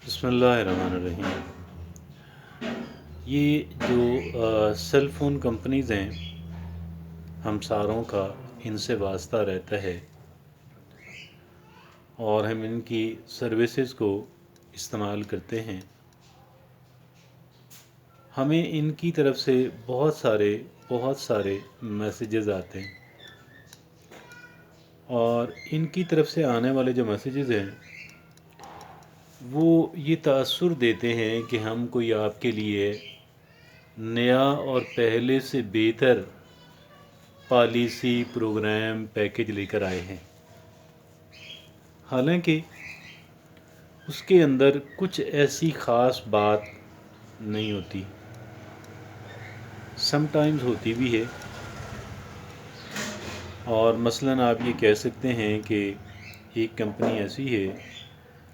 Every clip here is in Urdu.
بسم اللہ الرحمن الرحیم۔ یہ جو سیل فون کمپنیز ہیں، ہم ساروں کا ان سے واسطہ رہتا ہے اور ہم ان کی سروسز کو استعمال کرتے ہیں۔ ہمیں ان کی طرف سے بہت سارے میسیجز آتے ہیں، اور ان کی طرف سے آنے والے جو میسیجز ہیں وہ یہ تاثر دیتے ہیں کہ ہم کوئی آپ کے لیے نیا اور پہلے سے بہتر پالیسی، پروگرام، پیکج لے کر آئے ہیں۔ حالانکہ اس کے اندر کچھ ایسی خاص بات نہیں ہوتی، سم ٹائمز ہوتی بھی ہے۔ اور مثلاً آپ یہ کہہ سکتے ہیں کہ ایک کمپنی ایسی ہے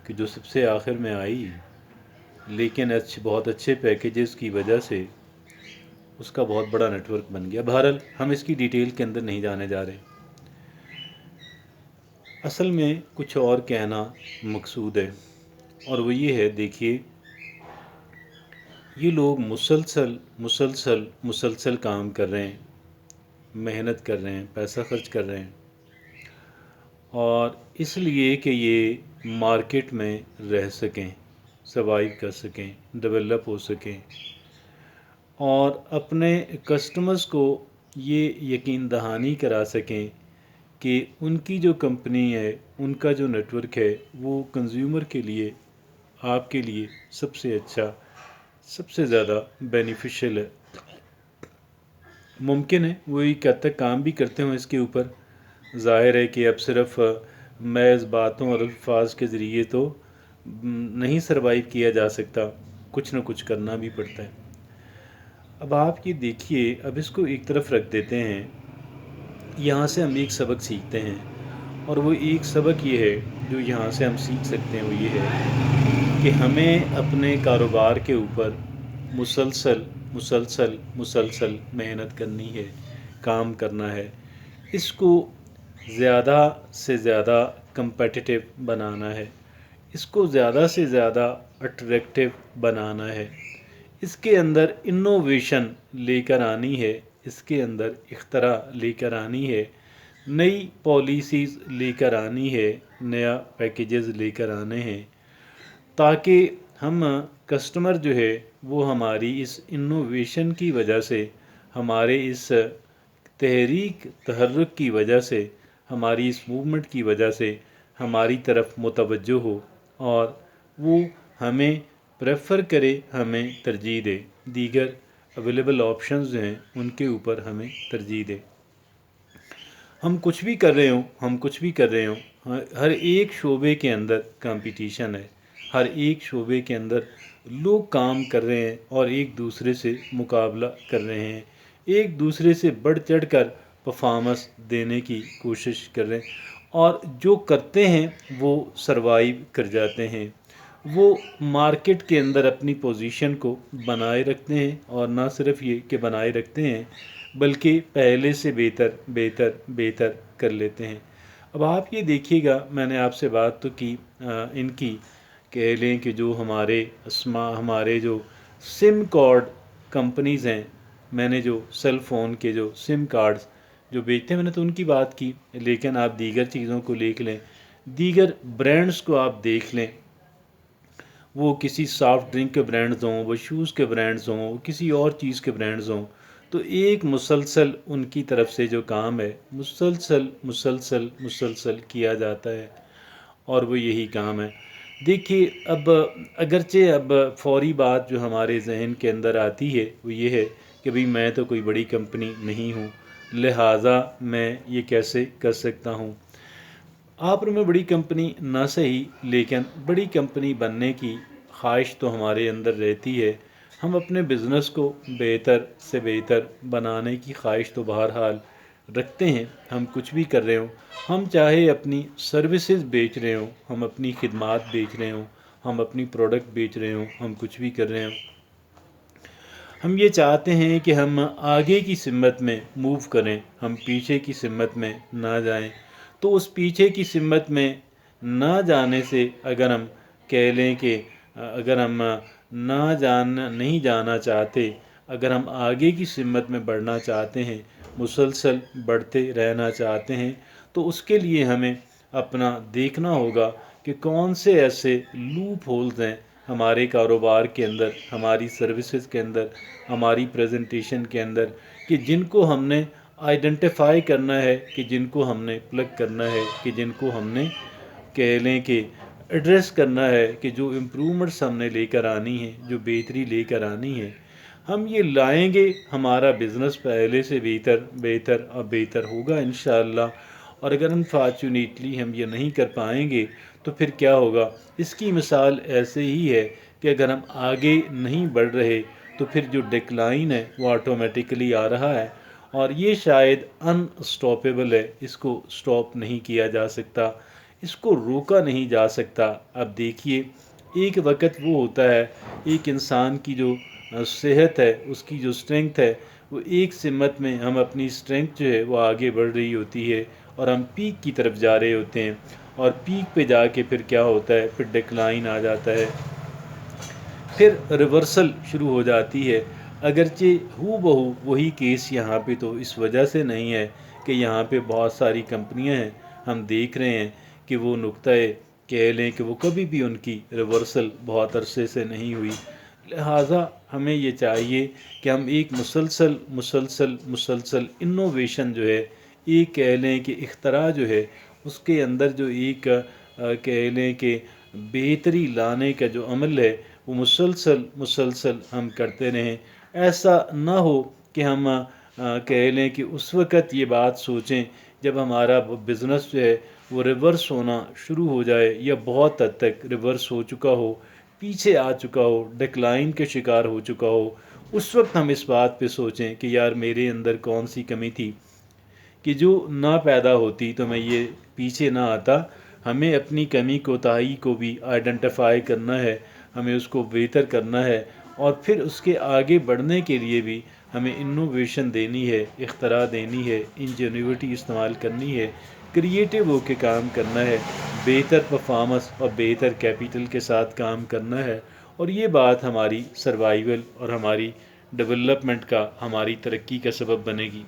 کہ جو سب سے آخر میں آئی، لیکن بہت اچھے پیکیجز کی وجہ سے اس کا بہت بڑا نیٹ ورک بن گیا۔ بہرحال ہم اس کی ڈیٹیل کے اندر نہیں جانے جا رہے، اصل میں کچھ اور کہنا مقصود ہے، اور وہ یہ ہے، دیکھیے یہ لوگ مسلسل کام کر رہے ہیں، محنت کر رہے ہیں، پیسہ خرچ کر رہے ہیں، اور اس لیے کہ یہ مارکیٹ میں رہ سکیں، سروائیو کر سکیں، ڈیولپ ہو سکیں، اور اپنے کسٹمرز کو یہ یقین دہانی کرا سکیں کہ ان کی جو کمپنی ہے، ان کا جو نیٹ ورک ہے، وہ کنزیومر کے لیے، آپ کے لیے سب سے اچھا، سب سے زیادہ بینیفیشل ہے۔ ممکن ہے وہ ایک حد تک کام بھی کرتے ہوں اس کے اوپر، ظاہر ہے کہ اب صرف محض باتوں اور الفاظ کے ذریعے تو نہیں سروائیو کیا جا سکتا، کچھ نہ کچھ کرنا بھی پڑتا ہے۔ اب آپ یہ دیکھیے، اب اس کو ایک طرف رکھ دیتے ہیں، یہاں سے ہم ایک سبق سیکھتے ہیں، اور وہ ایک سبق یہ ہے جو یہاں سے ہم سیکھ سکتے ہیں، وہ یہ ہے کہ ہمیں اپنے کاروبار کے اوپر مسلسل محنت کرنی ہے، کام کرنا ہے، اس کو زیادہ سے زیادہ کمپیٹیٹیو بنانا ہے، اس کو زیادہ سے زیادہ اٹریکٹیو بنانا ہے، اس کے اندر انوویشن لے کر آنی ہے، اس کے اندر اختراع لے کر آنی ہے، نئی پالیسیز لے کر آنی ہے، نیا پیکیجز لے کر آنے ہیں، تاکہ ہم کسٹمر جو ہے وہ ہماری اس انوویشن کی وجہ سے، ہمارے اس تحرک کی وجہ سے، ہماری اس موومنٹ کی وجہ سے ہماری طرف متوجہ ہو، اور وہ ہمیں پریفر کرے، ہمیں ترجیح دے، دیگر اویلیبل آپشنز ہیں ان کے اوپر ہمیں ترجیح دے۔ ہم کچھ بھی کر رہے ہوں، ہر ایک شعبے کے اندر کمپٹیشن ہے، ہر ایک شعبے کے اندر لوگ کام کر رہے ہیں اور ایک دوسرے سے مقابلہ کر رہے ہیں، ایک دوسرے سے بڑھ چڑھ کر پرفارمنس دینے کی کوشش کر رہے ہیں، اور جو کرتے ہیں وہ سروائیو کر جاتے ہیں، وہ مارکیٹ کے اندر اپنی پوزیشن کو بنائے رکھتے ہیں، اور نہ صرف یہ کہ بنائے رکھتے ہیں بلکہ پہلے سے بہتر کر لیتے ہیں۔ اب آپ یہ دیکھیے گا، میں نے آپ سے بات تو کی ان کی، کہہ لیں کہ جو ہمارے جو سم کارڈ کمپنیز ہیں، میں نے جو سیل فون کے جو سم کارڈز جو بیچتے ہیں، میں نے تو ان کی بات کی، لیکن آپ دیگر چیزوں کو دیکھ لیں، دیگر برانڈز کو آپ دیکھ لیں، وہ کسی سافٹ ڈرنک کے برانڈز ہوں، وہ شوز کے برانڈز ہوں، کسی اور چیز کے برانڈز ہوں، تو ایک مسلسل ان کی طرف سے جو کام ہے، مسلسل کیا جاتا ہے، اور وہ یہی کام ہے۔ دیکھیے، اب اگرچہ اب فوری بات جو ہمارے ذہن کے اندر آتی ہے وہ یہ ہے کہ بھئی میں تو کوئی بڑی کمپنی نہیں ہوں، لہٰذا میں یہ کیسے کر سکتا ہوں۔ آپ میں بڑی کمپنی نہ صحیح، لیکن بڑی کمپنی بننے کی خواہش تو ہمارے اندر رہتی ہے، ہم اپنے بزنس کو بہتر سے بہتر بنانے کی خواہش تو بہرحال رکھتے ہیں، ہم کچھ بھی کر رہے ہوں، ہم چاہے اپنی سروسز بیچ رہے ہوں، ہم اپنی خدمات بیچ رہے ہوں، ہم اپنی پروڈکٹ بیچ رہے ہوں، ہم کچھ بھی کر رہے ہوں، ہم یہ چاہتے ہیں کہ ہم آگے کی سمت میں موو کریں، ہم پیچھے کی سمت میں نہ جائیں۔ تو اس پیچھے کی سمت میں نہ جانے سے اگر ہم کہہ لیں کہ اگر ہم نہیں جانا چاہتے، اگر ہم آگے کی سمت میں بڑھنا چاہتے ہیں، مسلسل بڑھتے رہنا چاہتے ہیں، تو اس کے لیے ہمیں اپنا دیکھنا ہوگا کہ کون سے ایسے لوپ ہولز ہیں ہمارے کاروبار کے اندر، ہماری سروسز کے اندر، ہماری پریزنٹیشن کے اندر، کہ جن کو ہم نے آئیڈنٹیفائی کرنا ہے، کہ جن کو ہم نے پلگ کرنا ہے، کہ جن کو ہم نے کہہ لیں کہ ایڈریس کرنا ہے، کہ جو امپرومنٹس ہم نے لے کر آنی ہے، جو بہتری لے کر آنی ہے، ہم یہ لائیں گے، ہمارا بزنس پہلے سے بہتر اور بہتر ہوگا انشاءاللہ۔ اور اگر انفارچونیٹلی ہم یہ نہیں کر پائیں گے تو پھر کیا ہوگا؟ اس کی مثال ایسے ہی ہے کہ اگر ہم آگے نہیں بڑھ رہے تو پھر جو ڈکلائن ہے وہ آٹومیٹیکلی آ رہا ہے، اور یہ شاید ان اسٹاپیبل ہے، اس کو اسٹاپ نہیں کیا جا سکتا، اس کو روکا نہیں جا سکتا۔ اب دیکھیے، ایک وقت وہ ہوتا ہے، ایک انسان کی جو صحت ہے، اس کی جو اسٹرینگتھ ہے، وہ ایک سمت میں ہم اپنی اسٹرینگتھ جو ہے وہ آگے بڑھ رہی ہوتی ہے اور ہم پیک کی طرف جا رہے ہوتے ہیں، اور پیک پہ جا کے پھر کیا ہوتا ہے؟ پھر ڈکلائن آ جاتا ہے، پھر ریورسل شروع ہو جاتی ہے۔ اگرچہ ہو بہو وہی کیس یہاں پہ تو اس وجہ سے نہیں ہے کہ یہاں پہ بہت ساری کمپنیاں ہیں، ہم دیکھ رہے ہیں کہ وہ نقطۂ کہہ لیں کہ وہ کبھی بھی ان کی ریورسل بہت عرصے سے نہیں ہوئی۔ لہٰذا ہمیں یہ چاہیے کہ ہم ایک مسلسل انوویشن جو ہے، ایک کہہ لیں کہ اختراع جو ہے، اس کے اندر جو ایک کہہ لیں کہ بہتری لانے کا جو عمل ہے وہ مسلسل ہم کرتے رہیں۔ ایسا نہ ہو کہ ہم کہہ لیں کہ اس وقت یہ بات سوچیں جب ہمارا بزنس جو ہے وہ ریورس ہونا شروع ہو جائے، یا بہت حد تک ریورس ہو چکا ہو، پیچھے آ چکا ہو، ڈکلائن کے شکار ہو چکا ہو، اس وقت ہم اس بات پہ سوچیں کہ یار میرے اندر کون سی کمی تھی کہ جو نہ پیدا ہوتی تو میں یہ پیچھے نہ آتا۔ ہمیں اپنی کمی کوتاہی کو بھی آئیڈنٹیفائی کرنا ہے، ہمیں اس کو بہتر کرنا ہے، اور پھر اس کے آگے بڑھنے کے لیے بھی ہمیں انوویشن دینی ہے، اختراع دینی ہے، انجینیوٹی استعمال کرنی ہے، کریٹیو ہو کے کام کرنا ہے، بہتر پرفارمنس اور بہتر کیپٹل کے ساتھ کام کرنا ہے، اور یہ بات ہماری سروائیول اور ہماری ڈیولپمنٹ کا، ہماری ترقی کا سبب بنے گی۔